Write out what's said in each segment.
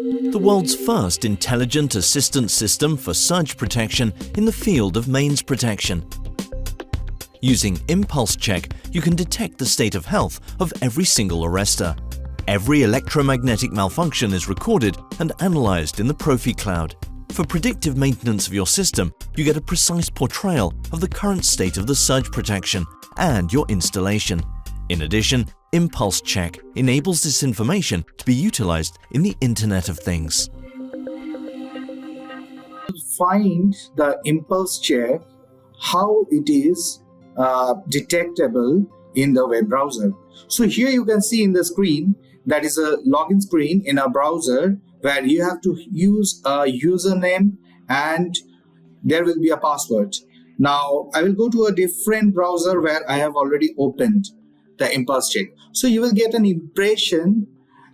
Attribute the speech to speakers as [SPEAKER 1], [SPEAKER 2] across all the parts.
[SPEAKER 1] the world's first intelligent assistance system for surge protection in the field of mains protection. Using Impulse Check, you can detect the state of health of every single arrestor. Every electromagnetic malfunction is recorded and analyzed in the Profi Cloud. For predictive maintenance of your system, you get a precise portrayal of the current state of the surge protection and your installation. In addition, Impulse Check enables this information to be utilized in the Internet of Things.
[SPEAKER 2] Find the Impulse Check, how it is detectable in the web browser. So here you can see in the screen, that is a login screen in a browser where you have to use a username and there will be a password. Now I will go to a different browser where I have already opened the Impulse Check. So you will get an impression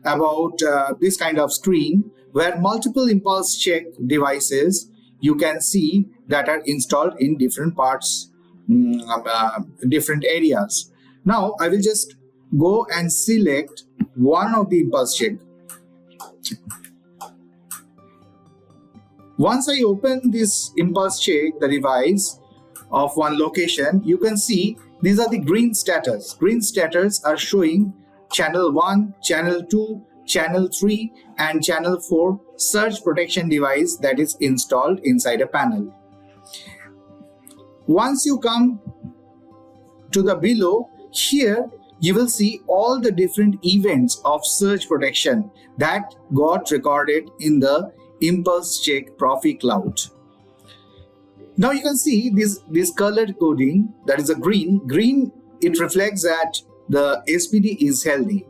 [SPEAKER 2] about this kind of screen where multiple Impulse Check devices you can see that are installed in different parts, different areas. Now I will just go and select one of the Impulse Check. Once I open this Impulse Check, the device of one location, you can see these are the green status. Green status are showing channel 1, channel 2, channel 3 and channel 4 surge protection device that is installed inside a panel. Once you come to the below, here you will see all the different events of surge protection that got recorded in the Impulse Check Profi Cloud. Now you can see this colored coding, that is a green. Green, it reflects that the SPD is healthy.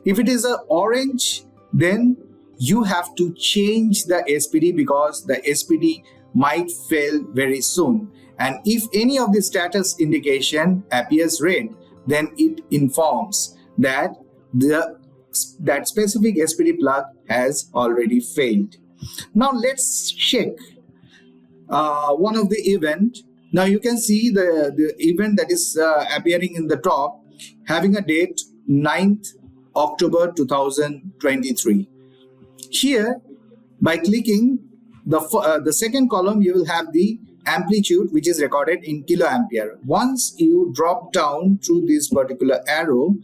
[SPEAKER 2] If it is a orange, then you have to change the SPD because the SPD might fail very soon. And if any of the status indication appears red, then it informs that that specific SPD plug has already failed. Now let's check one of the event. Now you can see the event that is appearing in the top, having a date 9th October 2023. Here, by clicking the second column, you will have the amplitude which is recorded in kiloampere. Once you drop down through this particular arrow,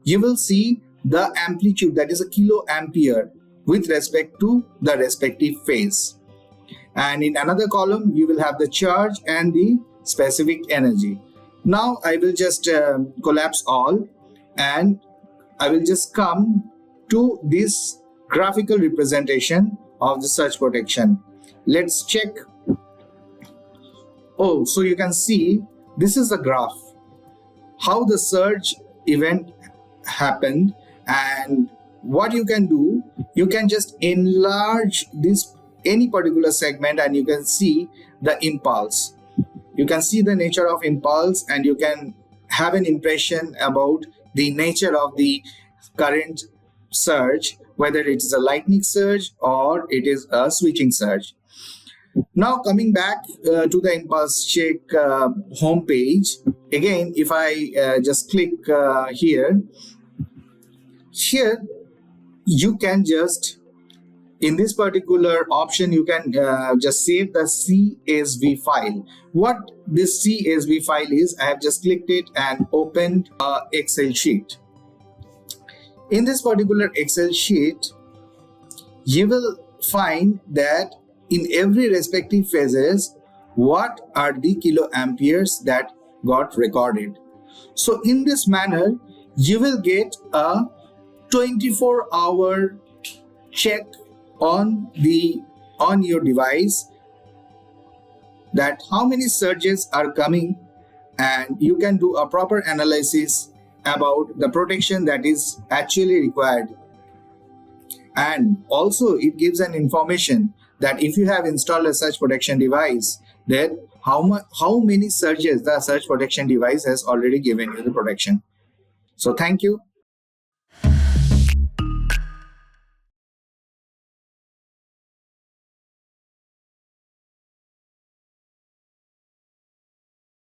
[SPEAKER 2] you will see the amplitude, that is a kiloampere, with respect to the respective phase. And in another column, you will have the charge and the specific energy. Now I will just collapse all and I will just come to this graphical representation of the surge protection. Let's check. Oh, so you can see this is the graph, how the surge event happened, and what you can do, you can just enlarge this any particular segment and you can see the impulse. You can see the nature of impulse and you can have an impression about the nature of the current surge, whether it is a lightning surge or it is a switching surge. Now coming back to the Impulse Check home page, again if I just click here you can just, in this particular option, you can just save the CSV file. What this CSV file is, I have just clicked it and opened an Excel sheet. In this particular Excel sheet, you will find that in every respective phases, what are the kiloamperes that got recorded. So in this manner, you will get a 24-hour check on your device that how many surges are coming, and you can do a proper analysis about the protection that is actually required. And also it gives an information that if you have installed a surge protection device, then how many surges the surge protection device has already given you the protection. So thank you.